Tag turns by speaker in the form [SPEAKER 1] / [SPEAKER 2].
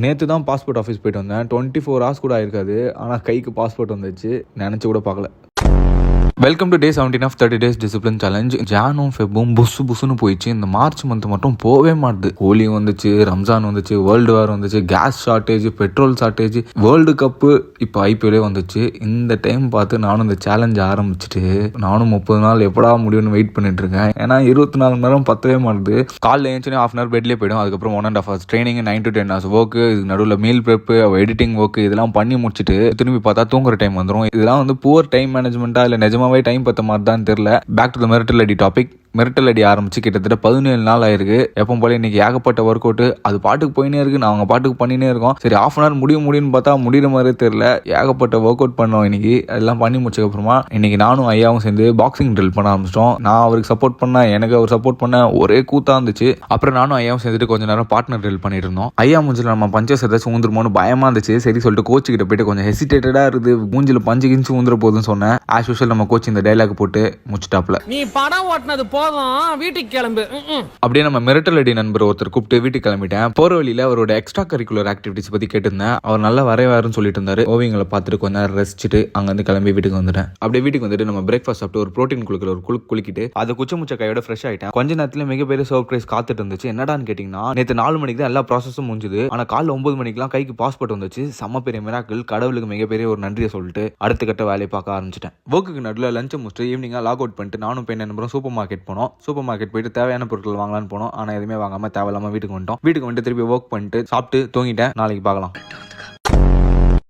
[SPEAKER 1] நேற்று தான் passport office போயிட்டு வந்தேன். 24 hours கூட ஆயிருக்காது. ஆனால் கைக்கு பாஸ்போர்ட் வந்துச்சு. நினச்சி கூட பார்க்கல. Welcome to day 17 of 30 days discipline challenge. ஜானும் ஃபெப்பும் புஸ்ஸுன்னு போயிடுச்சு. இந்த மார்ச் மந்த் மட்டும் போவே மாட்டுது. ஹோலி வந்துச்சு, ரம்ஜான் வந்துச்சு, வேர்ல்டு வார் வந்துச்சு, gas shortage, petrol shortage, world cup, இப்போ ஐபிஎல்லே வந்துச்சு. இந்த டைம் பார்த்து நானும் இந்த சேலஞ்ச் ஆரம்பிச்சுட்டு நானும் 30 நாள் எப்படா முடியும்னு வெயிட் பண்ணிட்டு இருக்கேன். ஏன்னா 24 மணி நேரம் பத்தவே மாட்டுது. காலைல ஏஞ்சுனே ½ hour பெட்லேயே போயிடும். அதுக்கப்புறம் 1.5 hours training, 9 to 10 hours work, இது நடுவில் மீல் ப்ரெப்பு, எடிட்டிங் ஒர்க்கு, இதெல்லாம் பண்ணி முடிச்சுட்டு திரும்பி பார்த்தா தூங்குற டைம் வந்துடும். இதெல்லாம் வந்து புவர் டைம் மேனேஜ்மெண்ட்டா இல்லை நிஜமாவே டைம் பத்த மாதிரி தான் தெரியல. Back to the marital ID topic. Marital ID ஆரம்பிச்சு கிட்டத்தட்ட 17 நாள் ஆயிருக்கு. எப்போ போல இன்னைக்கு ஏகப்பட்ட ஒர்க் அவுட். அது பாட்டுக்கு போயினே இருக்கு, நான் அவங்க பாட்டுக்கு பண்ணினே இருக்கோம். சரி, ½ hour முடியும்னு பார்த்தா முடிகிற மாதிரியே தெரியல. ஏகப்பட்ட ஒர்க் அவுட் பண்ணோம் இன்னைக்கு. அதெல்லாம் பண்ணி முடிச்சதுக்கப்புறமா இன்னைக்கு நானும் ஐயாவும் சேர்ந்து பாக்ஸிங் ட்ரில் பண்ண ஆரம்பிச்சிட்டோம். நான் அவருக்கு சப்போர்ட் பண்ணேன், எனக்கு அவர் சப்போர்ட் பண்ண, ஒரே கூத்தா இருந்துச்சு. அப்புறம் நானும் ஐயாவும் சேர்ந்துட்டு கொஞ்ச நேரம் பார்ட்னர் ட்ரில் பண்ணிட்டு இருந்தோம். ஐயா மூஞ்சில் நம்ம பஞ்சஸ் ஏதாச்சும் ஊந்துருமோன்னு பயமா இருந்துச்சு. சரி சொல்லிட்டு கோச்சு கிட்ட போயிட்டு கொஞ்சம் ஹெசிடேட்டடா இருக்குது, மூஞ்சில் பஞ்சு கிஞ்சு ஊந்துற போதுன்னு சொன்னேன். ஆஸ் யூஷுவல் நம்ம கோச் இந்த டைலாக் போட்டு முடிச்சிட்டாப்ல.
[SPEAKER 2] நீ படம் ஓட்டினது போதும், வீட்டுக்கு கிளம்பு.
[SPEAKER 1] அப்படியே நம்ம மிரட்டல் ஐடி நண்பர் ஒருத்தர் கூப்பிட்டு வீட்டுக்கு கிளம்பிட்டேன். போற வழியில அவரோட எக்ஸ்ட்ரா கரிக்குலர் ஆக்டிவிட்டிஸ் பத்தி கேட்டிருந்தேன். அவர் நல்லா வரைவாருன்னு சொல்லிட்டு இருந்தாரு. ஓவியங்களை பார்த்துட்டு கொஞ்ச நேரம் ரசிச்சுட்டு அங்கிருந்து கிளம்பி வீட்டுக்கு வந்துட்டேன். அப்படியே வீட்டுக்கு வந்துட்டு நம்ம பிரேக்ஃபாஸ்ட் சாப்பிட்டு ஒரு ப்ரோட்டீன் குளிக்கிற ஒரு குளிக்கிட்டு அதை குச்ச முச்ச கையோட ஃப்ரெஷ் ஆயிட்டேன். கொஞ்ச நேரத்துல மிகப்பெரிய சர்ப்ரைஸ் காத்துட்டு இருந்துச்சு. என்னடான்னு கேட்டீங்கன்னா, நேற்று 4 மணிக்கு தான் எல்லா ப்ராசஸும் முடிஞ்சுது. ஆனா காலைல 9 மணிக்கெல்லாம் கைக்கு பாஸ்போர்ட் வந்துச்சு. செம்ம பெரிய மிராக்கிள். கடவுளுக்கு மிகப்பெரிய ஒரு நன்றியை சொல்லிட்டு அடுத்த கட்ட வேலையை பார்க்க ஆரம்பிச்சிட்டேன். ஒர்க்குக்கு நடுவில் லஞ்சை முடிச்சுட்டு ஈவினிங்கா லாக் அவுட் பண்ணிட்டு நானும் பெண் நண்பரும் சூப்பர் மார்க்கெட் போனோம். சூப்பர் மார்க்கெட் போயிட்டு தேவையான பொருட்கள் வாங்கலான்னு போனோம். ஆனால் எதுவுமே வாங்காம தேவையில்லாம வீட்டுக்கு வந்துட்டோம். வீட்டுக்கு வந்துட்டு திருப்பி ஒர்க் பண்ணிட்டு சாப்பிட்டு தூங்கிட்டேன். நாளைக்கு பார்க்கலாம்.